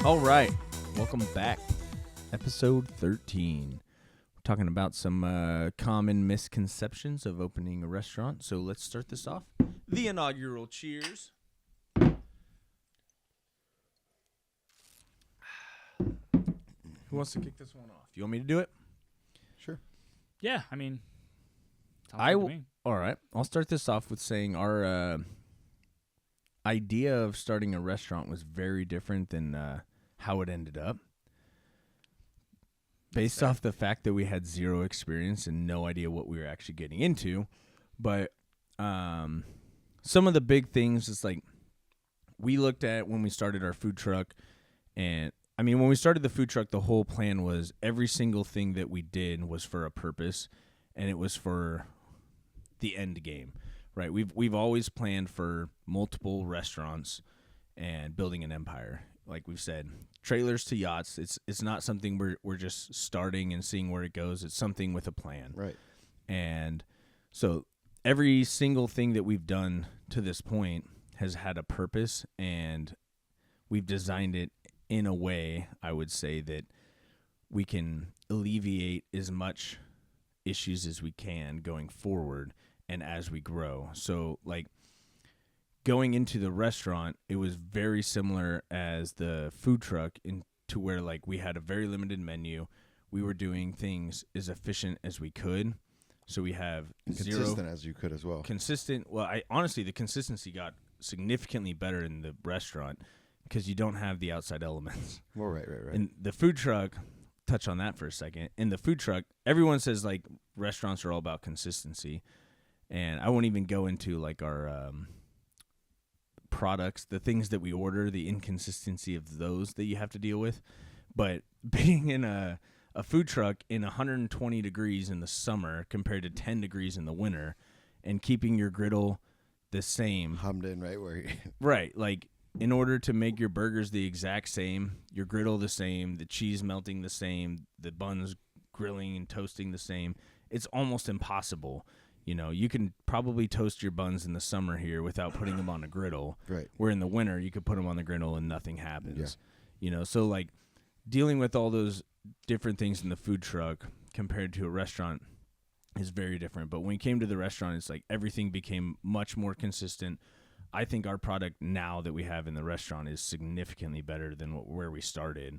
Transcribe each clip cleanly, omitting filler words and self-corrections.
All right, welcome back. Episode 13. We're talking about some common misconceptions of opening a restaurant. So let's start this off. The inaugural cheers. Who wants to kick this one off? You want me to do it? Sure. Yeah, I mean, All right. I'll start this off with saying our idea of starting a restaurant was very different than how it ended up. Based off the fact that we had zero experience and no idea what we were actually getting into. But some of the big things is like we looked at when we started our food truck. And I mean, when we started the food truck, the whole plan was every single thing that we did was for a purpose, and it was for the end game, right? We've always planned for multiple restaurants and building an empire. Like we've said, trailers to yachts. It's not something we're just starting and seeing where it goes. It's something with a plan. Right. And so every single thing that we've done to this point has had a purpose, and we've designed it in a way, I would say, that we can alleviate as much issues as we can going forward and as we grow. So like going into the restaurant, it was very similar as the food truck to where like we had a very limited menu. We were doing things as efficient as we could. So we have Consistent as you could as well. Consistent. Well, honestly, the consistency got significantly better in the restaurant because you don't have the outside elements. Well, right. In the food truck, touch on that for a second. In the food truck, everyone says like restaurants are all about consistency. And I won't even go into like our products, the things that we order, the inconsistency of those that you have to deal with. But being in a food truck in 120 degrees in the summer compared to 10 degrees in the winter, and keeping your griddle the same. Hummed in right where you... Right. Like in order to make your burgers the exact same, your griddle the same, the cheese melting the same, the buns grilling and toasting the same, it's almost impossible. You know, you can probably toast your buns in the summer here without putting them on a griddle. Right. Where in the winter, you could put them on the griddle and nothing happens. Yeah. You know, so like dealing with all those different things in the food truck compared to a restaurant is very different. But when we came to the restaurant, it's like everything became much more consistent. I think our product now that we have in the restaurant is significantly better than where we started.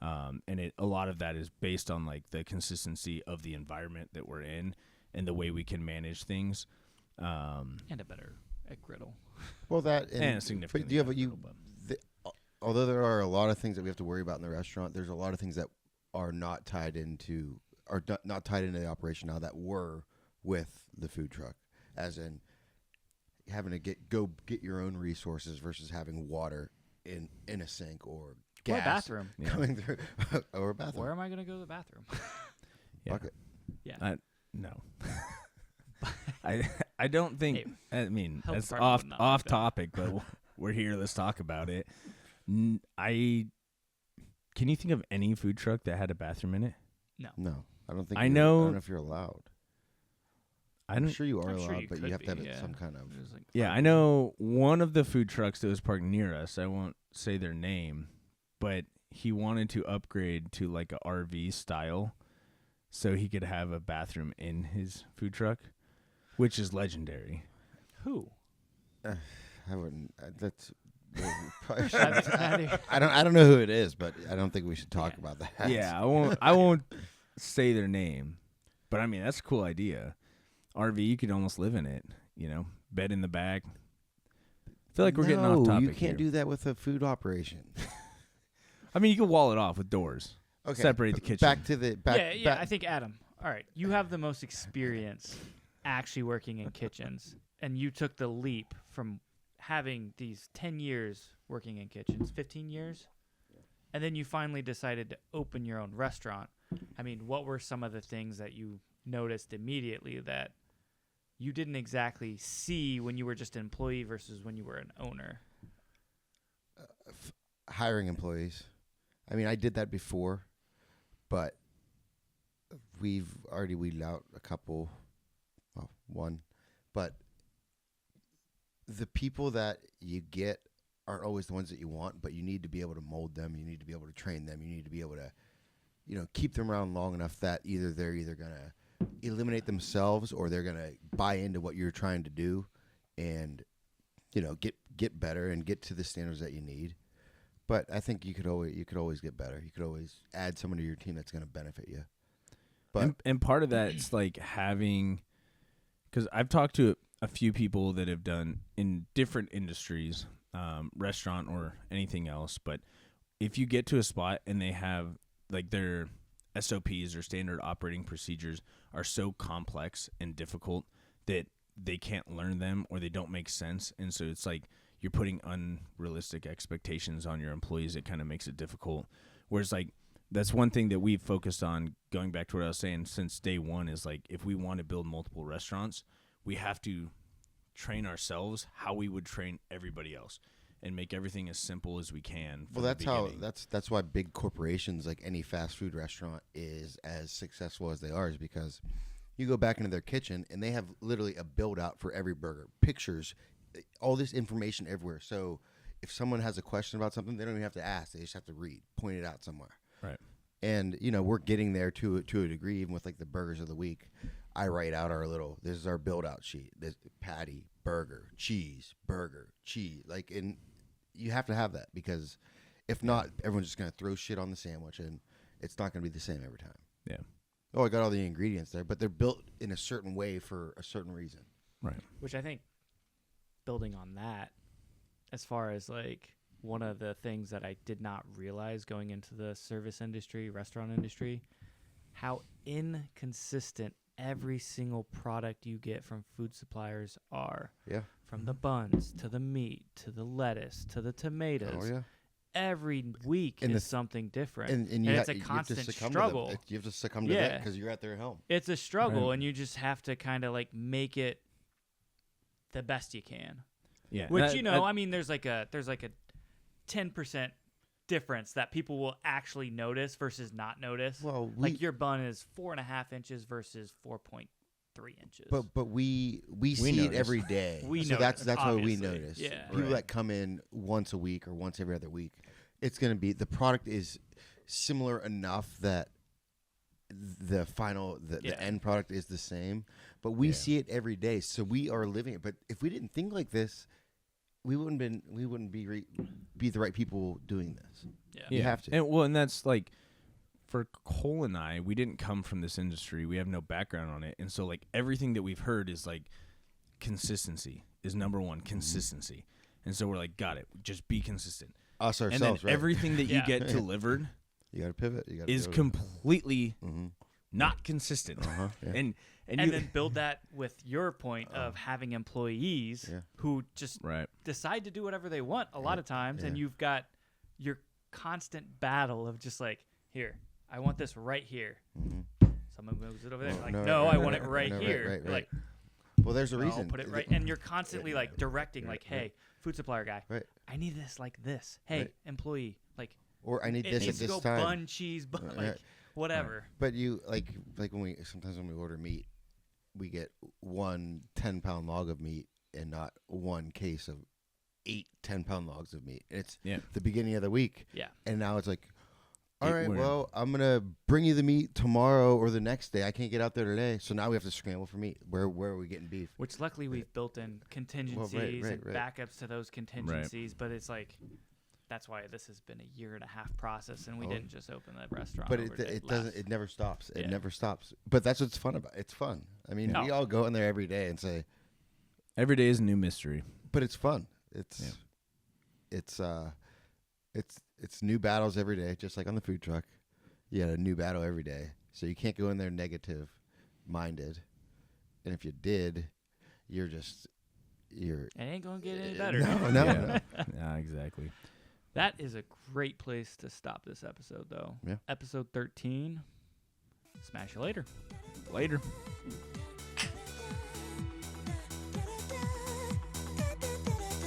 And a lot of that is based on like the consistency of the environment that we're in and the way we can manage things. and a better griddle. Well, that... And significantly But do you have better, although there are a lot of things that we have to worry about in the restaurant, there's a lot of things that are not tied into... are not tied into the operation now that were with the food truck. As in having to get your own resources versus having water in a sink or gas. Or a bathroom. Coming through. Or a bathroom. Where am I going to go to the bathroom? Bucket. Yeah. No. I don't think. Hey, I mean, health that's department would not like off that. topic, but we're here. Let's talk about it. Can you think of any food truck that had a bathroom in it? No, I don't think. I I know- don't know if you're allowed. I'm sure you are I'm sure allowed, you but you could have to have be, yeah. some kind of. There's, like, Yeah, I know one of the food trucks that was parked near us. I won't say their name, but he wanted to upgrade to like a RV style, so he could have a bathroom in his food truck, which is legendary. Who? I wouldn't. That's. I I don't know who it is, but I don't think we should talk about that. Yeah, I won't say their name, but I mean that's a cool idea. RV, you could almost live in it. You know, bed in the back. I feel like we're getting off topic. You can't here. do that with a food operation. I mean, you can wall it off with doors. Okay, Separate the kitchen. Back to the back. yeah. back- I think Adam. All right, you have the most experience actually working in kitchens, and you took the leap from having these 10 years working in kitchens, 15 years, and then you finally decided to open your own restaurant. I mean, what were some of the things that you noticed immediately that you didn't exactly see when you were just an employee versus when you were an owner? hiring employees. I mean, I did that before, but we've already weeded out a couple, one. But the people that you get aren't always the ones that you want, but you need to be able to mold them. You need to be able to train them. You need to be able to, keep them around long enough that they're either going to eliminate themselves or they're going to buy into what you're trying to do and, get better and get to the standards that you need. But I think you could always get better. You could always add someone to your team that's going to benefit you. But and part of that it's like having, because I've talked to a few people that have done in different industries, restaurant or anything else. But if you get to a spot and they have like their SOPs or standard operating procedures are so complex and difficult that they can't learn them or they don't make sense. And so it's like you're putting unrealistic expectations on your employees. It kind of makes it difficult. Whereas like that's one thing that we've focused on, going back to what I was saying since day one, is like if we want to build multiple restaurants, we have to train ourselves how we would train everybody else and make everything as simple as we can. Well, that's why big corporations like any fast food restaurant is as successful as they are, is because you go back into their kitchen and they have literally a build out for every burger, pictures, all this information everywhere. So if someone has a question about something, they don't even have to ask. They just have to read, point it out somewhere. Right. And, we're getting there to a degree, even with like the burgers of the week. I write out this is our build out sheet. This patty, burger, cheese. Like, and you have to have that, because if not, everyone's just going to throw shit on the sandwich and it's not going to be the same every time. Yeah. Oh, I got all the ingredients there, but they're built in a certain way for a certain reason. Right. Which I think, building on that, as far as like one of the things that I did not realize going into the service industry, restaurant industry, how inconsistent every single product you get from food suppliers are. Yeah. From the buns to the meat to the lettuce to the tomatoes. Oh, yeah. Every week is something different. And it's a constant struggle. You have to succumb to that because you're at their helm. It's a struggle, and you just have to kind of like make it the best you can. Yeah. Which, I mean, there's like a 10% difference that people will actually notice versus not notice. Well, like your bun is 4.5 inches versus 4.3 inches. But we see it every day. That's why we notice. Yeah. People that come in once a week or once every other week, it's going to be, the product is similar enough that the end product is the same, but we see it every day, so we are living it. But if we didn't think like this, we wouldn't be the right people doing this. Yeah. You have to. And that's like, for Cole and I, we didn't come from this industry. We have no background on it. And so like everything that we've heard is like consistency is number one, consistency. And so we're like, got it. Just be consistent. Us ourselves, and then right? everything that you get delivered you got to pivot. You got to is completely not consistent. Yeah. And then build that with your point of having employees who just decide to do whatever they want a lot of times, and you've got your constant battle of just like, here, I want this right here. Someone moves it over there. No, I want it right here. Right. Like, well, there's a reason. Put it right, and you're constantly like directing, like, hey, food supplier guy, I need this like this. Hey, employee, like, or I need this at this time. Bun, cheese, like whatever. But you like when sometimes when we order meat, we get 1 10-pound log of meat and not one case of 8 10-pound logs of meat. It's the beginning of the week. Yeah. And now it's like, all right, well, I'm going to bring you the meat tomorrow or the next day. I can't get out there today. So now we have to scramble for meat. Where are we getting beef? Which luckily we've built in contingencies and backups to those contingencies. But it's like, that's why this has been a 1.5-year process, and we didn't just open the restaurant. But it doesn't. It never stops. It never stops. But that's what's fun about it. It's fun. I mean, we all go in there every day and say, every day is a new mystery. But it's fun. It's new battles every day, just like on the food truck. You had a new battle every day, so you can't go in there negative minded. And if you did, it ain't gonna get any better. No. Yeah, exactly. That is a great place to stop this episode, though. Yeah. Episode 13. Smash you later. Later.